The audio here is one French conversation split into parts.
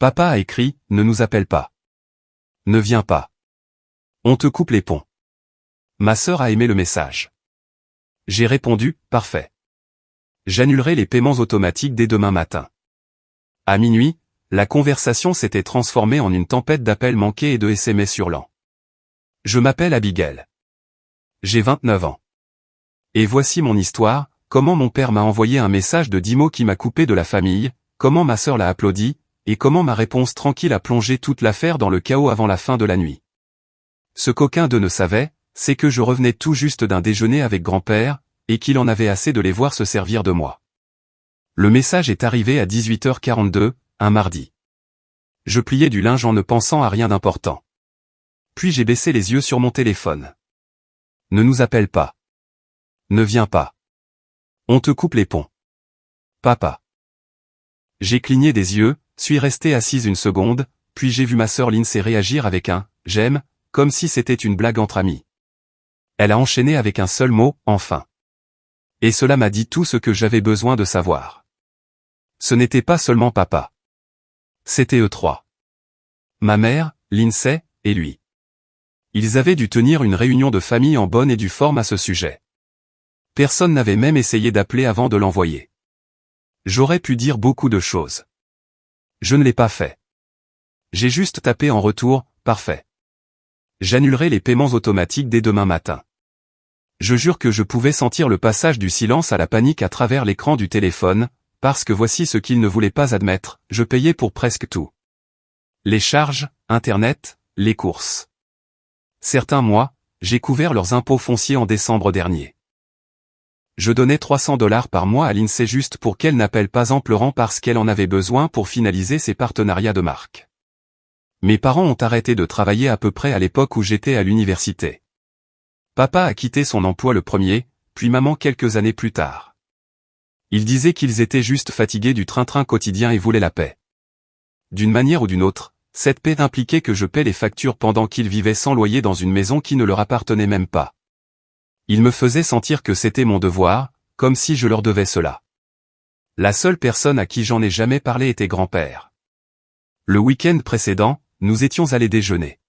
Papa a écrit, ne nous appelle pas. Ne viens pas. On te coupe les ponts. Ma sœur a aimé le message. J'ai répondu, parfait. J'annulerai les paiements automatiques dès demain matin. À minuit, la conversation s'était transformée en une tempête d'appels manqués et de SMS hurlants. Je m'appelle Abigail. J'ai 29 ans. Et voici mon histoire, comment mon père m'a envoyé un message de 10 mots qui m'a coupé de la famille, comment ma sœur l'a applaudi, et comment ma réponse tranquille a plongé toute l'affaire dans le chaos avant la fin de la nuit. Ce qu'aucun d'eux ne savait, c'est que je revenais tout juste d'un déjeuner avec grand-père, et qu'il en avait assez de les voir se servir de moi. Le message est arrivé à 18h42, un mardi. Je pliais du linge en ne pensant à rien d'important. Puis j'ai baissé les yeux sur mon téléphone. Ne nous appelle pas. Ne viens pas. On te coupe les ponts. Papa. J'ai cligné des yeux, suis resté assise une seconde, puis j'ai vu ma sœur Lindsay réagir avec un « j'aime », comme si c'était une blague entre amis. Elle a enchaîné avec un seul mot, enfin. Et cela m'a dit tout ce que j'avais besoin de savoir. Ce n'était pas seulement papa. C'était eux trois. Ma mère, Lindsay, et lui. Ils avaient dû tenir une réunion de famille en bonne et due forme à ce sujet. Personne n'avait même essayé d'appeler avant de l'envoyer. J'aurais pu dire beaucoup de choses. Je ne l'ai pas fait. J'ai juste tapé en retour, parfait. J'annulerai les paiements automatiques dès demain matin. Je jure que je pouvais sentir le passage du silence à la panique à travers l'écran du téléphone, parce que voici ce qu'ils ne voulaient pas admettre, je payais pour presque tout. Les charges, Internet, les courses. Certains mois, j'ai couvert leurs impôts fonciers en décembre dernier. Je donnais $300 par mois à Lindsay juste pour qu'elle n'appelle pas en pleurant parce qu'elle en avait besoin pour finaliser ses partenariats de marque. Mes parents ont arrêté de travailler à peu près à l'époque où j'étais à l'université. Papa a quitté son emploi le premier, puis maman quelques années plus tard. Ils disaient qu'ils étaient juste fatigués du train-train quotidien et voulaient la paix. D'une manière ou d'une autre, cette paix impliquait que je paie les factures pendant qu'ils vivaient sans loyer dans une maison qui ne leur appartenait même pas. Ils me faisaient sentir que c'était mon devoir, comme si je leur devais cela. La seule personne à qui j'en ai jamais parlé était grand-père. Le week-end précédent, nous étions allés déjeuner.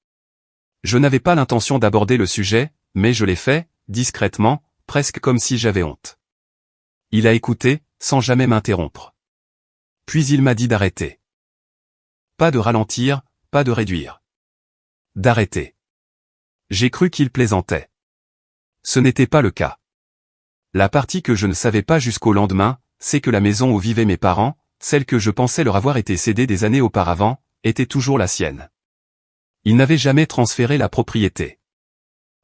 Je n'avais pas l'intention d'aborder le sujet, mais je l'ai fait, discrètement, presque comme si j'avais honte. Il a écouté, sans jamais m'interrompre. Puis il m'a dit d'arrêter. Pas de ralentir, pas de réduire. D'arrêter. J'ai cru qu'il plaisantait. Ce n'était pas le cas. La partie que je ne savais pas jusqu'au lendemain, c'est que la maison où vivaient mes parents, celle que je pensais leur avoir été cédée des années auparavant, était toujours la sienne. Ils n'avaient jamais transféré la propriété.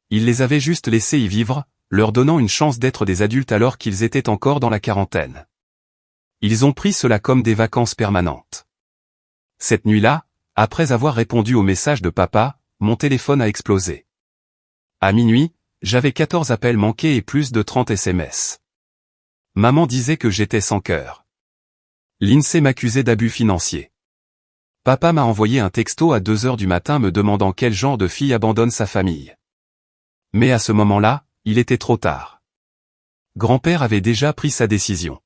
Ils les avaient juste laissés y vivre, leur donnant une chance d'être des adultes alors qu'ils étaient encore dans la quarantaine. Ils ont pris cela comme des vacances permanentes. Cette nuit-là, après avoir répondu au message de papa, mon téléphone a explosé. À minuit, j'avais 14 appels manqués et plus de 30 SMS. Maman disait que j'étais sans cœur. Lindsay m'accusait d'abus financiers. Papa m'a envoyé un texto à 2 heures du matin me demandant quel genre de fille abandonne sa famille. Mais à ce moment-là, il était trop tard. Grand-père avait déjà pris sa décision.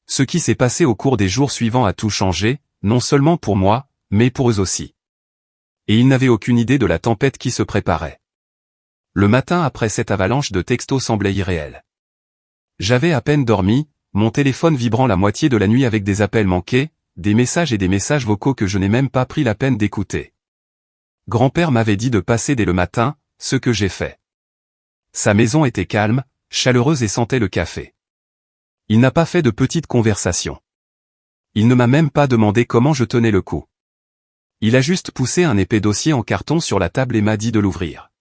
Ce qui s'est passé au cours des jours suivants a tout changé, non seulement pour moi, mais pour eux aussi. Et ils n'avaient aucune idée de la tempête qui se préparait. Le matin après cette avalanche de textos semblait irréel. J'avais à peine dormi, mon téléphone vibrant la moitié de la nuit avec des appels manqués, des messages et des messages vocaux que je n'ai même pas pris la peine d'écouter. Grand-père m'avait dit de passer dès le matin, ce que j'ai fait. Sa maison était calme, chaleureuse et sentait le café. Il n'a pas fait de petites conversations. Il ne m'a même pas demandé comment je tenais le coup. Il a juste poussé un épais dossier en carton sur la table et m'a dit de l'ouvrir.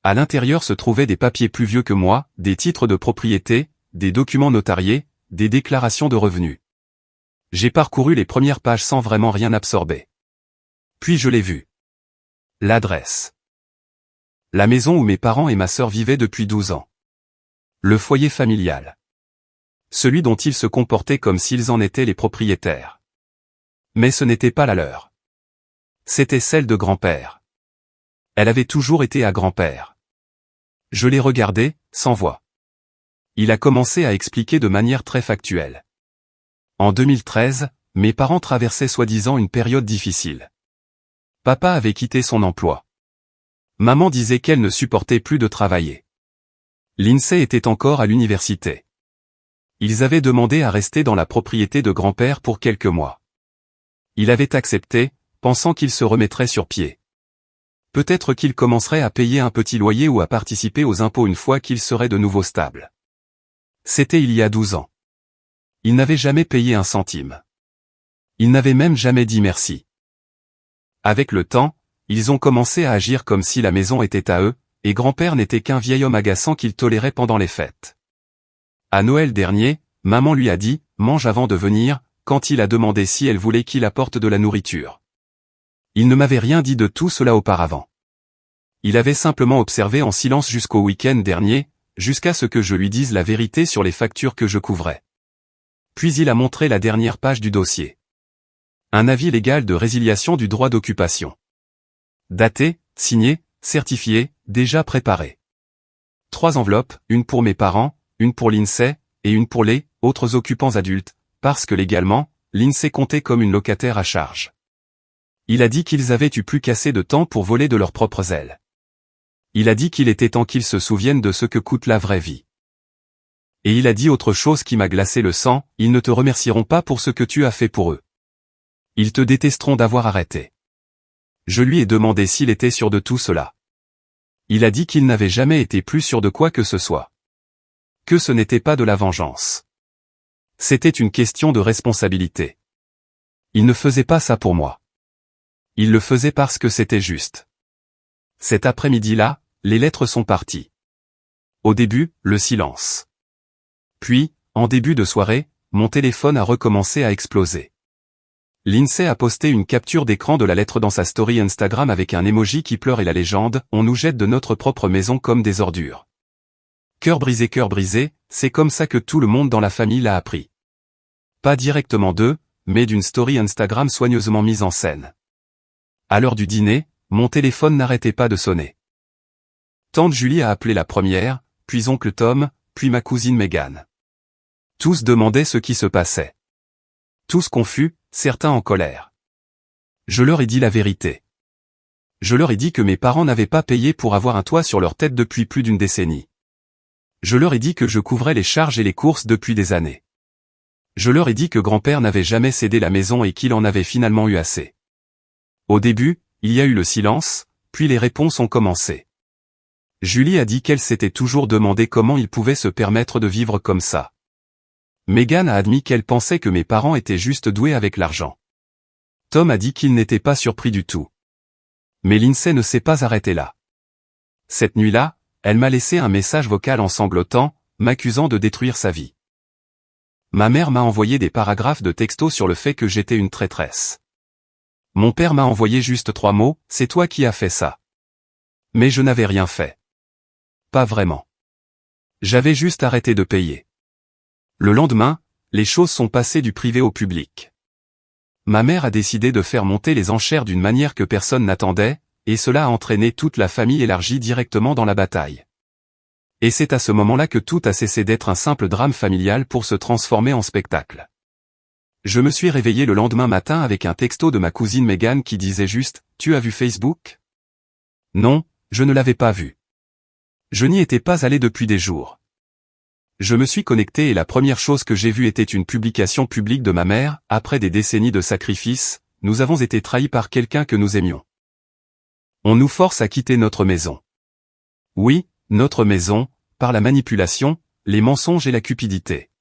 À l'intérieur se trouvaient des papiers plus vieux que moi, des titres de propriété, des documents notariés, des déclarations de revenus. J'ai parcouru les premières pages sans vraiment rien absorber. Puis je l'ai vu. L'adresse. La maison où mes parents et ma sœur vivaient depuis 12 ans. Le foyer familial. Celui dont ils se comportaient comme s'ils en étaient les propriétaires. Mais ce n'était pas la leur. C'était celle de grand-père. Elle avait toujours été à grand-père. Je l'ai regardé, sans voix. Il a commencé à expliquer de manière très factuelle. En 2013, mes parents traversaient soi-disant une période difficile. Papa avait quitté son emploi. Maman disait qu'elle ne supportait plus de travailler. Lindsay était encore à l'université. Ils avaient demandé à rester dans la propriété de grand-père pour quelques mois. Il avait accepté, pensant qu'il se remettrait sur pied. Peut-être qu'il commencerait à payer un petit loyer ou à participer aux impôts une fois qu'il serait de nouveau stable. C'était il y a 12 ans. Il n'avait jamais payé un centime. Il n'avait même jamais dit merci. Avec le temps, ils ont commencé à agir comme si la maison était à eux, et grand-père n'était qu'un vieil homme agaçant qu'ils toléraient pendant les fêtes. À Noël dernier, maman lui a dit « mange avant de venir », quand il a demandé si elle voulait qu'il apporte de la nourriture. Il ne m'avait rien dit de tout cela auparavant. Il avait simplement observé en silence jusqu'au week-end dernier, jusqu'à ce que je lui dise la vérité sur les factures que je couvrais. Puis il a montré la dernière page du dossier. Un avis légal de résiliation du droit d'occupation. Daté, signé, certifié, déjà préparé. 3 enveloppes, une pour mes parents, une pour Lindsay, et une pour les autres occupants adultes, parce que légalement, Lindsay comptait comme une locataire à charge. Il a dit qu'ils avaient eu plus qu'assez de temps pour voler de leurs propres ailes. Il a dit qu'il était temps qu'ils se souviennent de ce que coûte la vraie vie. Et il a dit autre chose qui m'a glacé le sang, ils ne te remercieront pas pour ce que tu as fait pour eux. Ils te détesteront d'avoir arrêté. Je lui ai demandé s'il était sûr de tout cela. Il a dit qu'il n'avait jamais été plus sûr de quoi que ce soit. Que ce n'était pas de la vengeance. C'était une question de responsabilité. Il ne faisait pas ça pour moi. Il le faisait parce que c'était juste. Cet après-midi-là, les lettres sont parties. Au début, le silence. Puis, en début de soirée, mon téléphone a recommencé à exploser. Lindsay a posté une capture d'écran de la lettre dans sa story Instagram avec un emoji qui pleure et la légende « On nous jette de notre propre maison comme des ordures ». Cœur brisé, c'est comme ça que tout le monde dans la famille l'a appris. Pas directement d'eux, mais d'une story Instagram soigneusement mise en scène. À l'heure du dîner, mon téléphone n'arrêtait pas de sonner. Tante Julie a appelé la première, puis oncle Tom, puis ma cousine Megan. Tous demandaient ce qui se passait. Tous confus, certains en colère. Je leur ai dit la vérité. Je leur ai dit que mes parents n'avaient pas payé pour avoir un toit sur leur tête depuis plus d'une décennie. Je leur ai dit que je couvrais les charges et les courses depuis des années. Je leur ai dit que grand-père n'avait jamais cédé la maison et qu'il en avait finalement eu assez. Au début, il y a eu le silence, puis les réponses ont commencé. Julie a dit qu'elle s'était toujours demandé comment il pouvait se permettre de vivre comme ça. Megan a admis qu'elle pensait que mes parents étaient juste doués avec l'argent. Tom a dit qu'il n'était pas surpris du tout. Mais Lindsay ne s'est pas arrêtée là. Cette nuit-là, elle m'a laissé un message vocal en sanglotant, m'accusant de détruire sa vie. Ma mère m'a envoyé des paragraphes de texto sur le fait que j'étais une traîtresse. Mon père m'a envoyé juste 3 mots, « C'est toi qui as fait ça ». Mais je n'avais rien fait. Pas vraiment. J'avais juste arrêté de payer. Le lendemain, les choses sont passées du privé au public. Ma mère a décidé de faire monter les enchères d'une manière que personne n'attendait, et cela a entraîné toute la famille élargie directement dans la bataille. Et c'est à ce moment-là que tout a cessé d'être un simple drame familial pour se transformer en spectacle. Je me suis réveillé le lendemain matin avec un texto de ma cousine Megan qui disait juste « Tu as vu Facebook ?» Non, je ne l'avais pas vu. Je n'y étais pas allé depuis des jours. Je me suis connecté et la première chose que j'ai vue était une publication publique de ma mère, après des décennies de sacrifices, nous avons été trahis par quelqu'un que nous aimions. On nous force à quitter notre maison. Oui, notre maison, par la manipulation, les mensonges et la cupidité.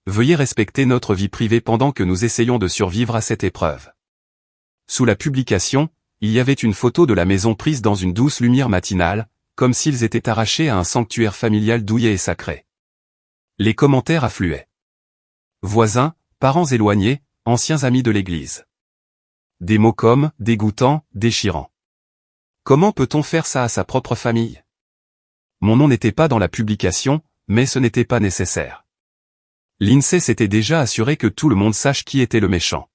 Veuillez respecter notre vie privée pendant que nous essayons de survivre à cette épreuve. Sous la publication, il y avait une photo de la maison prise dans une douce lumière matinale, comme s'ils étaient arrachés à un sanctuaire familial douillet et sacré. Les commentaires affluaient. Voisins, parents éloignés, anciens amis de l'église. Des mots comme « dégoûtant »,« déchirant ». Comment peut-on faire ça à sa propre famille? Mon nom n'était pas dans la publication, mais ce n'était pas nécessaire. Lindsay s'était déjà assurée que tout le monde sache qui était le méchant.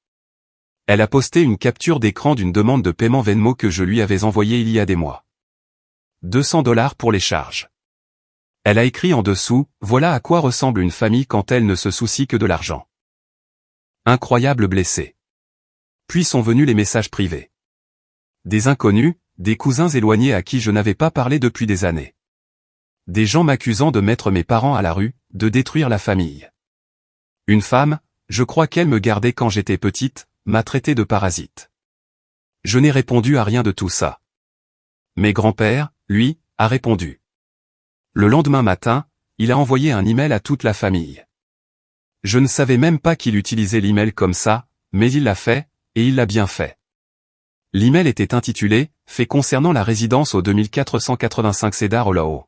Elle a posté une capture d'écran d'une demande de paiement Venmo que je lui avais envoyée il y a des mois. 200 $ pour les charges. Elle a écrit en dessous, voilà à quoi ressemble une famille quand elle ne se soucie que de l'argent. Incroyable blessé. Puis sont venus les messages privés. Des inconnus, des cousins éloignés à qui je n'avais pas parlé depuis des années. Des gens m'accusant de mettre mes parents à la rue, de détruire la famille. Une femme, je crois qu'elle me gardait quand j'étais petite, m'a traité de parasite. Je n'ai répondu à rien de tout ça. Mais grand-père, lui, a répondu. Le lendemain matin, il a envoyé un email à toute la famille. Je ne savais même pas qu'il utilisait l'email comme ça, mais il l'a fait, et il l'a bien fait. L'email était intitulé « Fait concernant la résidence au 2485 Cedar Hollow ».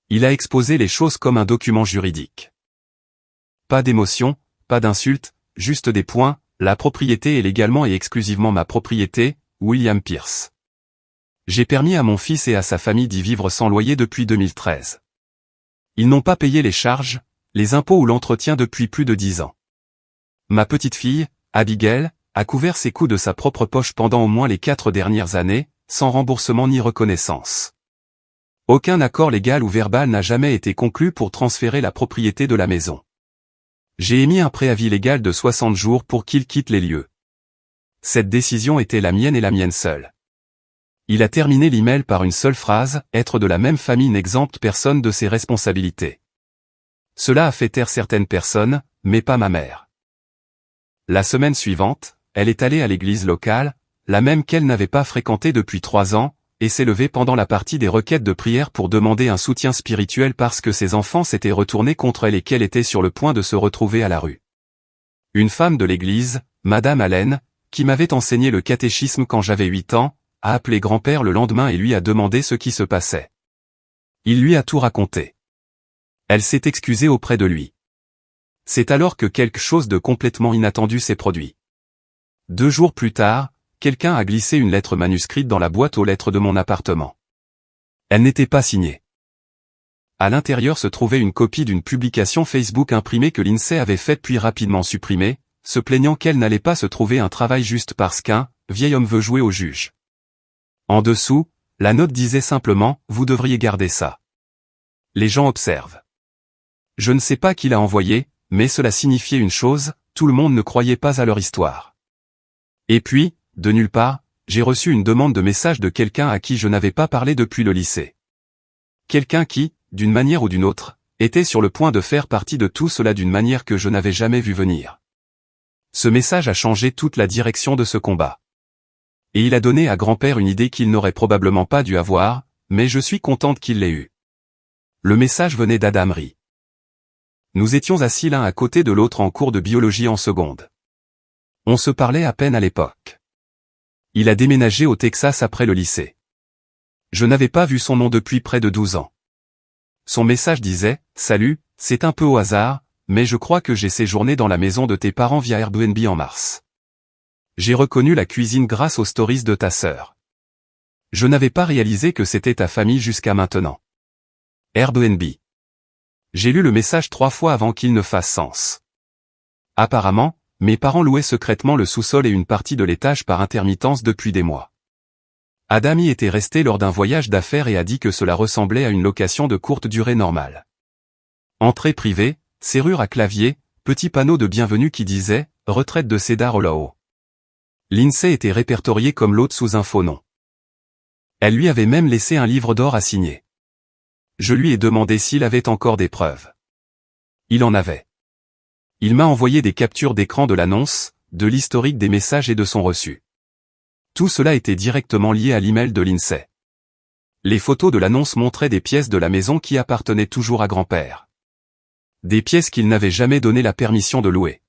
Il a exposé les choses comme un document juridique. Pas d'émotion, pas d'insulte, juste des points, la propriété est légalement et exclusivement ma propriété, William Pierce. J'ai permis à mon fils et à sa famille d'y vivre sans loyer depuis 2013. Ils n'ont pas payé les charges, les impôts ou l'entretien depuis plus de 10 ans. Ma petite fille, Abigail, a couvert ses coûts de sa propre poche pendant au moins les 4 dernières années, sans remboursement ni reconnaissance. Aucun accord légal ou verbal n'a jamais été conclu pour transférer la propriété de la maison. J'ai émis un préavis légal de 60 jours pour qu'il quitte les lieux. Cette décision était la mienne et la mienne seule. Il a terminé l'email par une seule phrase, « Être de la même famille n'exempte personne de ses responsabilités ». Cela a fait taire certaines personnes, mais pas ma mère. La semaine suivante, elle est allée à l'église locale, la même qu'elle n'avait pas fréquentée depuis 3 ans, et s'est levée pendant la partie des requêtes de prière pour demander un soutien spirituel parce que ses enfants s'étaient retournés contre elle et qu'elle était sur le point de se retrouver à la rue. Une femme de l'église, Madame Allen, qui m'avait enseigné le catéchisme quand j'avais 8 ans, a appelé grand-père le lendemain et lui a demandé ce qui se passait. Il lui a tout raconté. Elle s'est excusée auprès de lui. C'est alors que quelque chose de complètement inattendu s'est produit. 2 jours plus tard, quelqu'un a glissé une lettre manuscrite dans la boîte aux lettres de mon appartement. Elle n'était pas signée. À l'intérieur se trouvait une copie d'une publication Facebook imprimée que l'INSEE avait faite puis rapidement supprimée, se plaignant qu'elle n'allait pas se trouver un travail juste parce qu'un vieil homme veut jouer au juge. En dessous, la note disait simplement « Vous devriez garder ça ». Les gens observent. Je ne sais pas qui l'a envoyé, mais cela signifiait une chose, tout le monde ne croyait pas à leur histoire. Et puis, de nulle part, j'ai reçu une demande de message de quelqu'un à qui je n'avais pas parlé depuis le lycée. Quelqu'un qui, d'une manière ou d'une autre, était sur le point de faire partie de tout cela d'une manière que je n'avais jamais vu venir. Ce message a changé toute la direction de ce combat. Et il a donné à grand-père une idée qu'il n'aurait probablement pas dû avoir, mais je suis contente qu'il l'ait eue. Le message venait d'Adam Ri. Nous étions assis l'un à côté de l'autre en cours de biologie en seconde. On se parlait à peine à l'époque. Il a déménagé au Texas après le lycée. Je n'avais pas vu son nom depuis près de 12 ans. Son message disait « Salut, c'est un peu au hasard, mais je crois que j'ai séjourné dans la maison de tes parents via Airbnb en mars. J'ai reconnu la cuisine grâce aux stories de ta sœur. Je n'avais pas réalisé que c'était ta famille jusqu'à maintenant. Airbnb. » J'ai lu le message 3 fois avant qu'il ne fasse sens. Apparemment, mes parents louaient secrètement le sous-sol et une partie de l'étage par intermittence depuis des mois. Adam y était resté lors d'un voyage d'affaires et a dit que cela ressemblait à une location de courte durée normale. Entrée privée, serrure à clavier, petit panneau de bienvenue qui disait « Retraite de Cedar Hollow ». L'INSEE était répertorié comme l'hôte sous un faux nom. Elle lui avait même laissé un livre d'or à signer. Je lui ai demandé s'il avait encore des preuves. Il en avait. Il m'a envoyé des captures d'écran de l'annonce, de l'historique des messages et de son reçu. Tout cela était directement lié à l'email de l'INSEE. Les photos de l'annonce montraient des pièces de la maison qui appartenaient toujours à grand-père. Des pièces qu'il n'avait jamais donné la permission de louer.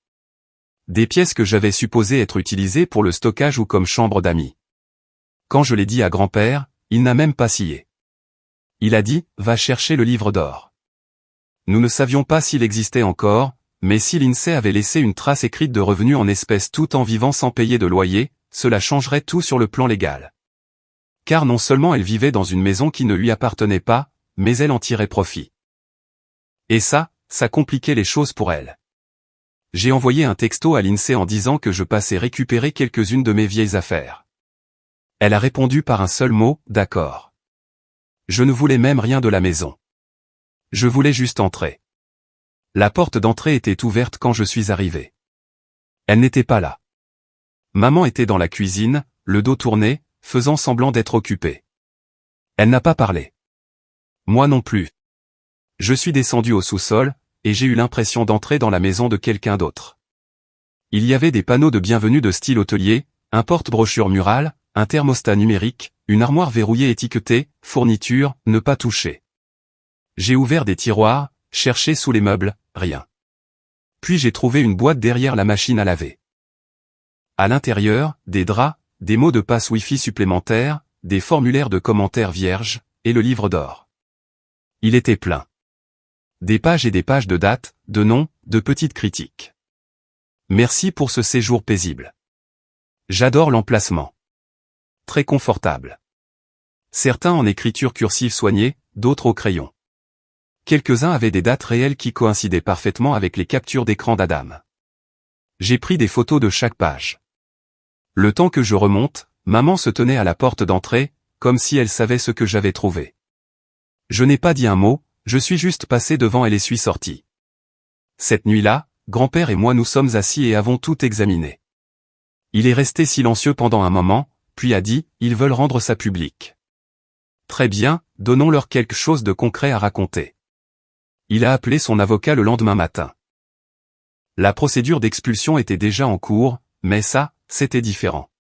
Des pièces que j'avais supposées être utilisées pour le stockage ou comme chambre d'amis. Quand je l'ai dit à grand-père, il n'a même pas scié. Il a dit, va chercher le livre d'or. Nous ne savions pas s'il existait encore, mais si l'INSEE avait laissé une trace écrite de revenus en espèces tout en vivant sans payer de loyer, cela changerait tout sur le plan légal. Car non seulement elle vivait dans une maison qui ne lui appartenait pas, mais elle en tirait profit. Et ça compliquait les choses pour elle. J'ai envoyé un texto à l'INSEE en disant que je passais récupérer quelques-unes de mes vieilles affaires. Elle a répondu par un seul mot, d'accord. Je ne voulais même rien de la maison. Je voulais juste entrer. La porte d'entrée était ouverte quand je suis arrivé. Elle n'était pas là. Maman était dans la cuisine, le dos tourné, faisant semblant d'être occupée. Elle n'a pas parlé. Moi non plus. Je suis descendu au sous-sol, et j'ai eu l'impression d'entrer dans la maison de quelqu'un d'autre. Il y avait des panneaux de bienvenue de style hôtelier, un porte-brochure mural, un thermostat numérique, une armoire verrouillée étiquetée, fourniture, ne pas toucher. J'ai ouvert des tiroirs, cherché sous les meubles, rien. Puis j'ai trouvé une boîte derrière la machine à laver. À l'intérieur, des draps, des mots de passe Wi-Fi supplémentaires, des formulaires de commentaires vierges, et le livre d'or. Il était plein. Des pages et des pages de dates, de noms, de petites critiques. Merci pour ce séjour paisible. J'adore l'emplacement. Très confortable. Certains en écriture cursive soignée, d'autres au crayon. Quelques-uns avaient des dates réelles qui coïncidaient parfaitement avec les captures d'écran d'Adam. J'ai pris des photos de chaque page. Le temps que je remonte, maman se tenait à la porte d'entrée, comme si elle savait ce que j'avais trouvé. Je n'ai pas dit un mot, je suis juste passé devant elle et suis sorti. Cette nuit-là, grand-père et moi nous sommes assis et avons tout examiné. Il est resté silencieux pendant un moment, puis a dit, ils veulent rendre ça public. Très bien, donnons-leur quelque chose de concret à raconter. Il a appelé son avocat le lendemain matin. La procédure d'expulsion était déjà en cours, mais ça, c'était différent.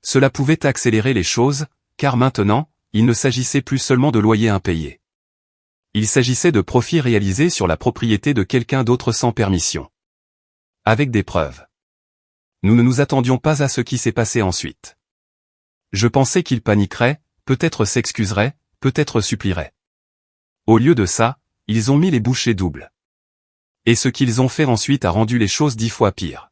Cela pouvait accélérer les choses, car maintenant, il ne s'agissait plus seulement de loyer impayé. Il s'agissait de profits réalisés sur la propriété de quelqu'un d'autre sans permission. Avec des preuves. Nous ne nous attendions pas à ce qui s'est passé ensuite. Je pensais qu'il paniquerait, peut-être s'excuserait, peut-être supplierait. Au lieu de ça, ils ont mis les bouchées doubles. Et ce qu'ils ont fait ensuite a rendu les choses 10 fois pires.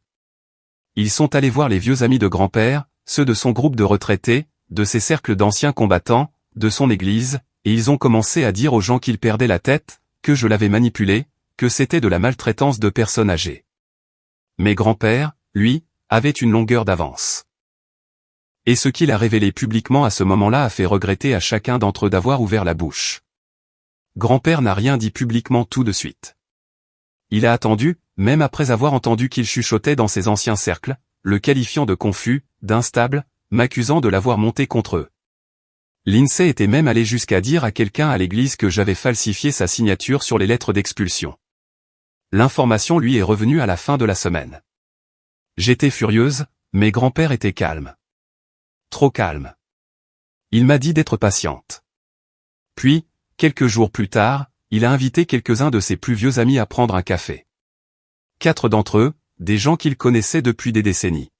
Ils sont allés voir les vieux amis de grand-père, ceux de son groupe de retraités, de ses cercles d'anciens combattants, de son église, et ils ont commencé à dire aux gens qu'ils perdaient la tête, que je l'avais manipulé, que c'était de la maltraitance de personnes âgées. Mais grand-père, lui, avait une longueur d'avance. Et ce qu'il a révélé publiquement à ce moment-là a fait regretter à chacun d'entre eux d'avoir ouvert la bouche. Grand-père n'a rien dit publiquement tout de suite. Il a attendu, même après avoir entendu qu'il chuchotait dans ses anciens cercles, le qualifiant de confus, d'instable, m'accusant de l'avoir monté contre eux. L'INSEE était même allé jusqu'à dire à quelqu'un à l'église que j'avais falsifié sa signature sur les lettres d'expulsion. L'information lui est revenue à la fin de la semaine. J'étais furieuse, mais grand-père était calme. Trop calme. Il m'a dit d'être patiente. Puis, quelques jours plus tard, il a invité quelques-uns de ses plus vieux amis à prendre un café. 4 d'entre eux, des gens qu'il connaissait depuis des décennies.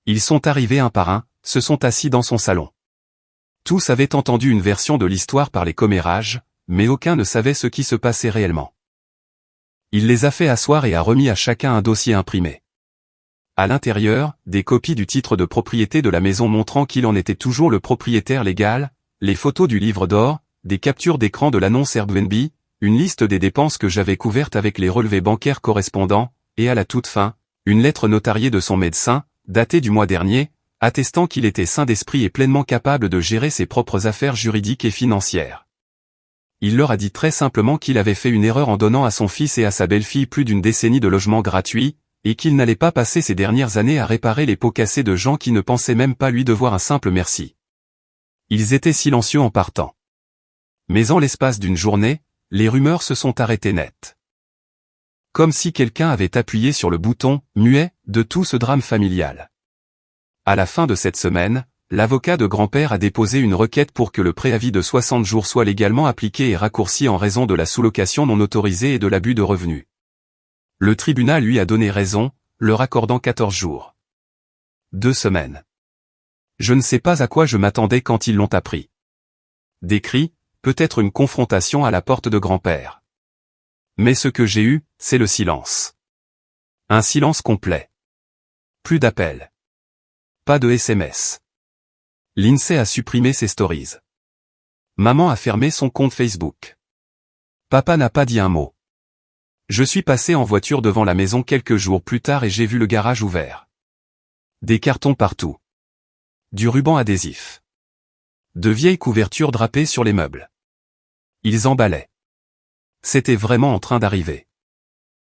Ils sont arrivés un par un, se sont assis dans son salon. Tous avaient entendu une version de l'histoire par les commérages, mais aucun ne savait ce qui se passait réellement. Il les a fait asseoir et a remis à chacun un dossier imprimé. À l'intérieur, des copies du titre de propriété de la maison montrant qu'il en était toujours le propriétaire légal, les photos du livre d'or, des captures d'écran de l'annonce Airbnb, une liste des dépenses que j'avais couvertes avec les relevés bancaires correspondants, et à la toute fin, une lettre notariée de son médecin, datée du mois dernier, attestant qu'il était sain d'esprit et pleinement capable de gérer ses propres affaires juridiques et financières. Il leur a dit très simplement qu'il avait fait une erreur en donnant à son fils et à sa belle-fille plus d'une décennie de logement gratuit, et qu'il n'allait pas passer ces dernières années à réparer les pots cassés de gens qui ne pensaient même pas lui devoir un simple merci. Ils étaient silencieux en partant. Mais en l'espace d'une journée, les rumeurs se sont arrêtées net. Comme si quelqu'un avait appuyé sur le bouton « muet » de tout ce drame familial. À la fin de cette semaine, l'avocat de grand-père a déposé une requête pour que le préavis de 60 jours soit légalement appliqué et raccourci en raison de la sous-location non autorisée et de l'abus de revenus. Le tribunal lui a donné raison, leur accordant 14 jours. 2 semaines. Je ne sais pas à quoi je m'attendais quand ils l'ont appris. Des cris, peut-être une confrontation à la porte de grand-père. Mais ce que j'ai eu, c'est le silence. Un silence complet. Plus d'appels. Pas de SMS. L'INSEE a supprimé ses stories. Maman a fermé son compte Facebook. Papa n'a pas dit un mot. Je suis passé en voiture devant la maison quelques jours plus tard et j'ai vu le garage ouvert. Des cartons partout. Du ruban adhésif. De vieilles couvertures drapées sur les meubles. Ils emballaient. C'était vraiment en train d'arriver.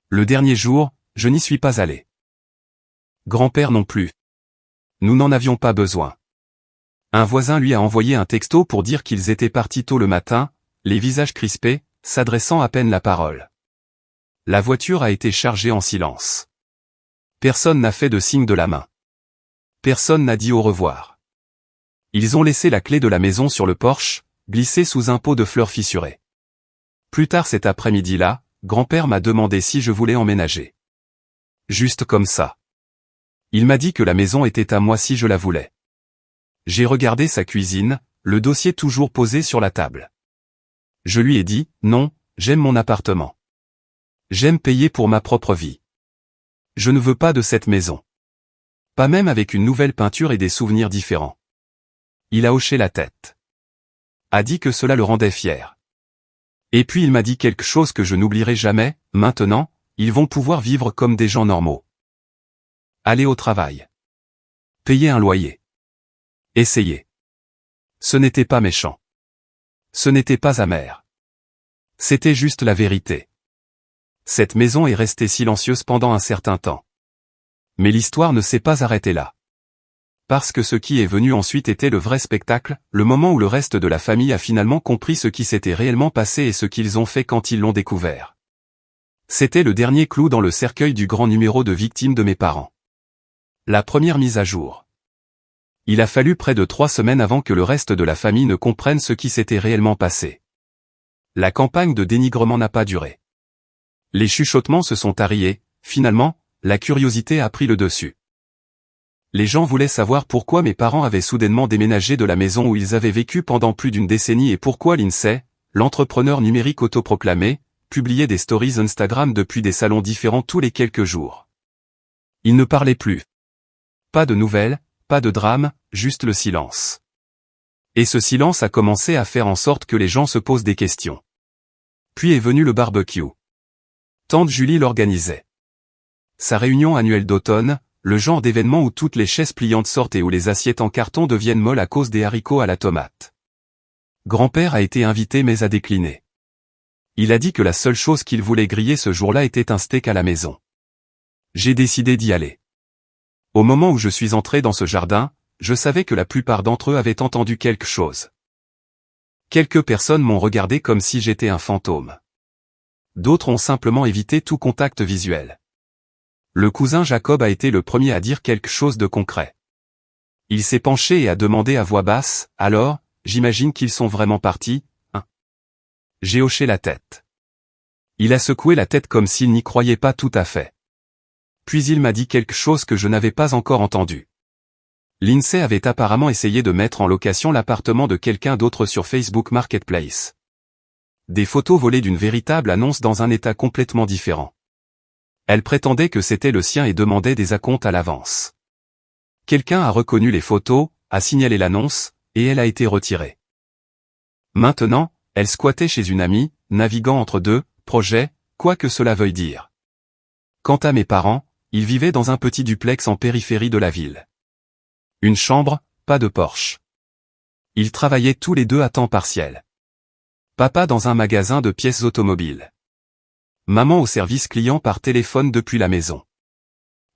Le dernier jour, je n'y suis pas allé. Grand-père non plus. Nous n'en avions pas besoin. Un voisin lui a envoyé un texto pour dire qu'ils étaient partis tôt le matin, les visages crispés, s'adressant à peine la parole. La voiture a été chargée en silence. Personne n'a fait de signe de la main. Personne n'a dit au revoir. Ils ont laissé la clé de la maison sur le porche, glissée sous un pot de fleurs fissurées. Plus tard cet après-midi-là, grand-père m'a demandé si je voulais emménager. Juste comme ça. Il m'a dit que la maison était à moi si je la voulais. J'ai regardé sa cuisine, le dossier toujours posé sur la table. Je lui ai dit, non, j'aime mon appartement. J'aime payer pour ma propre vie. Je ne veux pas de cette maison. Pas même avec une nouvelle peinture et des souvenirs différents. Il a hoché la tête. A dit que cela le rendait fier. Et puis il m'a dit quelque chose que je n'oublierai jamais, maintenant, ils vont pouvoir vivre comme des gens normaux. Aller au travail. Payer un loyer. Essayer. Ce n'était pas méchant. Ce n'était pas amer. C'était juste la vérité. Cette maison est restée silencieuse pendant un certain temps. Mais l'histoire ne s'est pas arrêtée là. Parce que ce qui est venu ensuite était le vrai spectacle, le moment où le reste de la famille a finalement compris ce qui s'était réellement passé et ce qu'ils ont fait quand ils l'ont découvert. C'était le dernier clou dans le cercueil du grand numéro de victimes de mes parents. La première mise à jour. Il a fallu près de 3 semaines avant que le reste de la famille ne comprenne ce qui s'était réellement passé. La campagne de dénigrement n'a pas duré. Les chuchotements se sont taris, finalement, la curiosité a pris le dessus. Les gens voulaient savoir pourquoi mes parents avaient soudainement déménagé de la maison où ils avaient vécu pendant plus d'une décennie et pourquoi l'INSEE, l'entrepreneur numérique autoproclamé, publiait des stories Instagram depuis des salons différents tous les quelques jours. Ils ne parlaient plus. Pas de nouvelles, pas de drame, juste le silence. Et ce silence a commencé à faire en sorte que les gens se posent des questions. Puis est venu le barbecue. Tante Julie l'organisait. Sa réunion annuelle d'automne, le genre d'événement où toutes les chaises pliantes sortent et où les assiettes en carton deviennent molles à cause des haricots à la tomate. Grand-père a été invité mais a décliné. Il a dit que la seule chose qu'il voulait griller ce jour-là était un steak à la maison. J'ai décidé d'y aller. Au moment où je suis entré dans ce jardin, je savais que la plupart d'entre eux avaient entendu quelque chose. Quelques personnes m'ont regardé comme si j'étais un fantôme. D'autres ont simplement évité tout contact visuel. Le cousin Jacob a été le premier à dire quelque chose de concret. Il s'est penché et a demandé à voix basse, « Alors, j'imagine qu'ils sont vraiment partis, hein ?» J'ai hoché la tête. Il a secoué la tête comme s'il n'y croyait pas tout à fait. Puis il m'a dit quelque chose que je n'avais pas encore entendu. L'INSEE avait apparemment essayé de mettre en location l'appartement de quelqu'un d'autre sur Facebook Marketplace. Des photos volées d'une véritable annonce dans un état complètement différent. Elle prétendait que c'était le sien et demandait des acomptes à l'avance. Quelqu'un a reconnu les photos, a signalé l'annonce, et elle a été retirée. Maintenant, elle squattait chez une amie, naviguant entre deux projets, quoi que cela veuille dire. Quant à mes parents, ils vivaient dans un petit duplex en périphérie de la ville. Une chambre, pas de Porsche. Ils travaillaient tous les deux à temps partiel. Papa dans un magasin de pièces automobiles. Maman au service client par téléphone depuis la maison.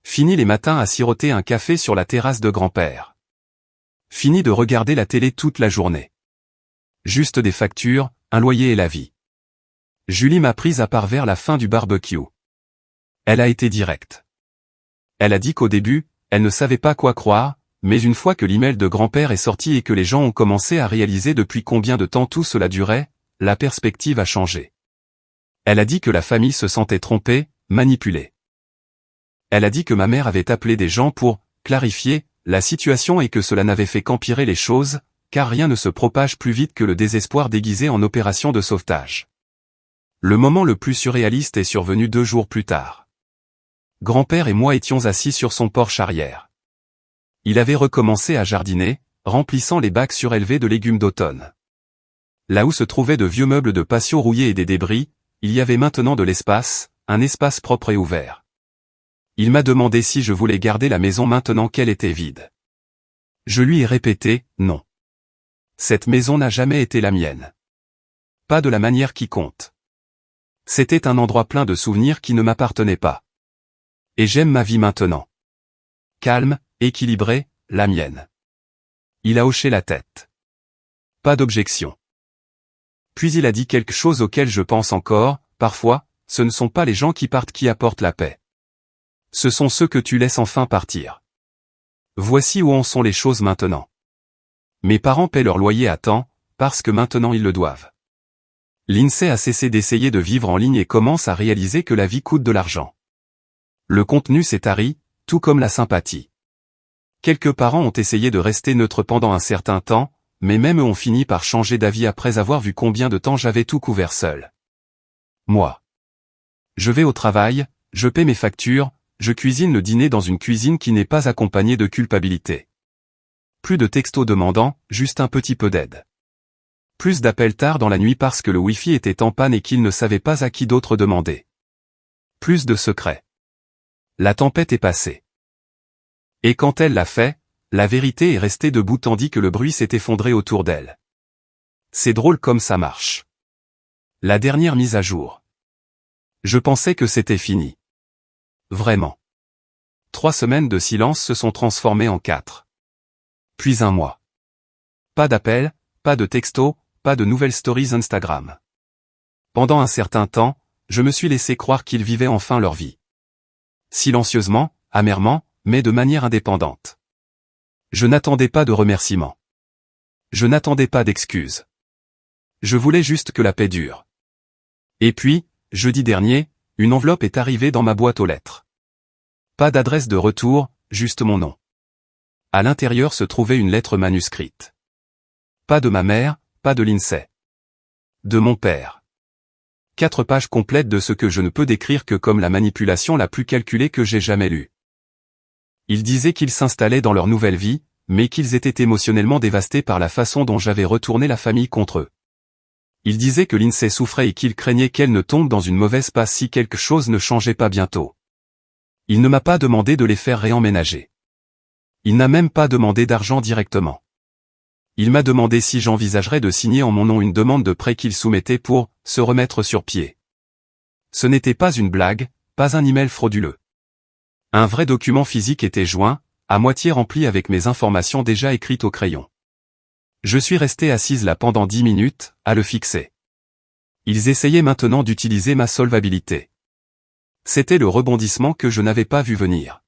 Fini les matins à siroter un café sur la terrasse de grand-père. Fini de regarder la télé toute la journée. Juste des factures, un loyer et la vie. Julie m'a prise à part vers la fin du barbecue. Elle a été directe. Elle a dit qu'au début, elle ne savait pas quoi croire, mais une fois que l'email de grand-père est sorti et que les gens ont commencé à réaliser depuis combien de temps tout cela durait, la perspective a changé. Elle a dit que la famille se sentait trompée, manipulée. Elle a dit que ma mère avait appelé des gens pour clarifier la situation et que cela n'avait fait qu'empirer les choses, car rien ne se propage plus vite que le désespoir déguisé en opération de sauvetage. Le moment le plus surréaliste est survenu 2 jours plus tard. Grand-père et moi étions assis sur son porche arrière. Il avait recommencé à jardiner, remplissant les bacs surélevés de légumes d'automne. Là où se trouvaient de vieux meubles de patio rouillés et des débris, il y avait maintenant de l'espace, un espace propre et ouvert. Il m'a demandé si je voulais garder la maison maintenant qu'elle était vide. Je lui ai répété, non. Cette maison n'a jamais été la mienne. Pas de la manière qui compte. C'était un endroit plein de souvenirs qui ne m'appartenaient pas. Et j'aime ma vie maintenant. calme, équilibrée, la mienne. Il a hoché la tête. Pas d'objection. Puis il a dit quelque chose auquel je pense encore, parfois, ce ne sont pas les gens qui partent qui apportent la paix. Ce sont ceux que tu laisses enfin partir. Voici où en sont les choses maintenant. Mes parents paient leur loyer à temps, parce que maintenant ils le doivent. L'INSEE a cessé d'essayer de vivre en ligne et commence à réaliser que la vie coûte de l'argent. Le contenu s'est tari, tout comme la sympathie. Quelques parents ont essayé de rester neutres pendant un certain temps, mais même eux ont fini par changer d'avis après avoir vu combien de temps j'avais tout couvert seul. Moi. Je vais au travail, je paie mes factures, je cuisine le dîner dans une cuisine qui n'est pas accompagnée de culpabilité. Plus de textos demandant, juste un petit peu d'aide. Plus d'appels tard dans la nuit parce que le Wi-Fi était en panne et qu'il ne savait pas à qui d'autre demander. Plus de secrets. La tempête est passée. Et quand elle l'a fait, la vérité est restée debout tandis que le bruit s'est effondré autour d'elle. C'est drôle comme ça marche. La dernière mise à jour. Je pensais que c'était fini. Vraiment. 3 semaines de silence se sont transformées en 4. Puis un mois. Pas d'appel, pas de texto, pas de nouvelles stories Instagram. Pendant un certain temps, je me suis laissé croire qu'ils vivaient enfin leur vie. Silencieusement, amèrement, mais de manière indépendante. Je n'attendais pas de remerciements. Je n'attendais pas d'excuses. Je voulais juste que la paix dure. Et puis, jeudi dernier, une enveloppe est arrivée dans ma boîte aux lettres. Pas d'adresse de retour, juste mon nom. À l'intérieur se trouvait une lettre manuscrite. Pas de ma mère, pas de l'INSEE. De mon père. 4 pages complètes de ce que je ne peux décrire que comme la manipulation la plus calculée que j'ai jamais lue. Ils disaient qu'ils s'installaient dans leur nouvelle vie, mais qu'ils étaient émotionnellement dévastés par la façon dont j'avais retourné la famille contre eux. Ils disaient que l'INSEE souffrait et qu'ils craignaient qu'elle ne tombe dans une mauvaise passe si quelque chose ne changeait pas bientôt. Il ne m'a pas demandé de les faire réemménager. Il n'a même pas demandé d'argent directement. Il m'a demandé si j'envisagerais de signer en mon nom une demande de prêt qu'il soumettait pour se remettre sur pied. Ce n'était pas une blague, pas un email frauduleux. Un vrai document physique était joint, à moitié rempli avec mes informations déjà écrites au crayon. Je suis resté assise là pendant 10 minutes, à le fixer. Ils essayaient maintenant d'utiliser ma solvabilité. C'était le rebondissement que je n'avais pas vu venir.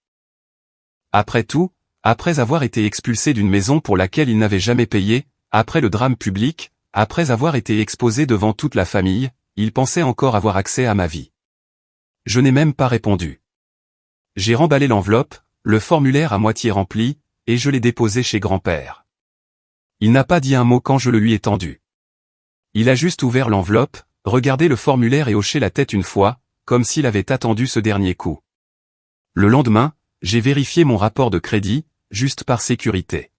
Après tout, après avoir été expulsé d'une maison pour laquelle ils n'avaient jamais payé, après le drame public, après avoir été exposé devant toute la famille, ils pensaient encore avoir accès à ma vie. Je n'ai même pas répondu. J'ai remballé l'enveloppe, le formulaire à moitié rempli, et je l'ai déposé chez grand-père. Il n'a pas dit un mot quand je le lui ai tendu. Il a juste ouvert l'enveloppe, regardé le formulaire et hoché la tête une fois, comme s'il avait attendu ce dernier coup. Le lendemain, j'ai vérifié mon rapport de crédit, juste par sécurité.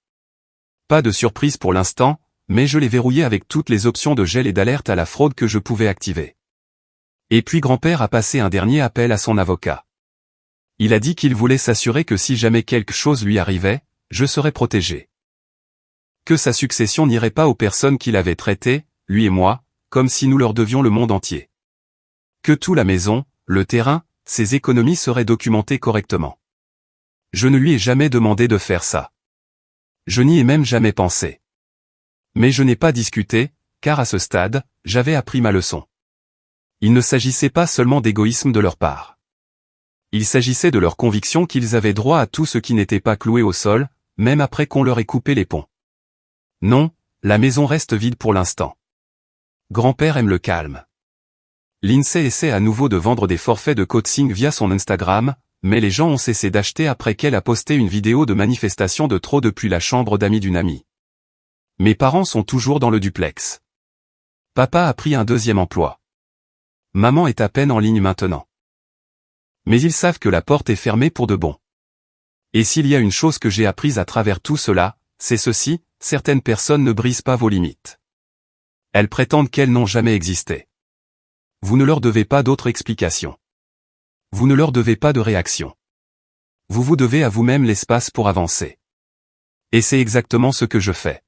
Pas de surprise pour l'instant, mais je l'ai verrouillé avec toutes les options de gel et d'alerte à la fraude que je pouvais activer. Et puis grand-père a passé un dernier appel à son avocat. Il a dit qu'il voulait s'assurer que si jamais quelque chose lui arrivait, je serais protégé. Que sa succession n'irait pas aux personnes qu'il avait traitées, lui et moi, comme si nous leur devions le monde entier. Que tout la maison, le terrain, ses économies seraient documentées correctement. Je ne lui ai jamais demandé de faire ça. Je n'y ai même jamais pensé. Mais je n'ai pas discuté, car à ce stade, j'avais appris ma leçon. Il ne s'agissait pas seulement d'égoïsme de leur part. Il s'agissait de leur conviction qu'ils avaient droit à tout ce qui n'était pas cloué au sol, même après qu'on leur ait coupé les ponts. Non, la maison reste vide pour l'instant. Grand-père aime le calme. L'INSEE essaie à nouveau de vendre des forfaits de coaching via son Instagram, mais les gens ont cessé d'acheter après qu'elle a posté une vidéo de manifestation de trop depuis la chambre d'amis d'une amie. Mes parents sont toujours dans le duplex. Papa a pris un 2e emploi. Maman est à peine en ligne maintenant. Mais ils savent que la porte est fermée pour de bon. Et s'il y a une chose que j'ai apprise à travers tout cela, c'est ceci, certaines personnes ne brisent pas vos limites. Elles prétendent qu'elles n'ont jamais existé. Vous ne leur devez pas d'autre explication. Vous ne leur devez pas de réaction. Vous vous devez à vous-même l'espace pour avancer. Et c'est exactement ce que je fais.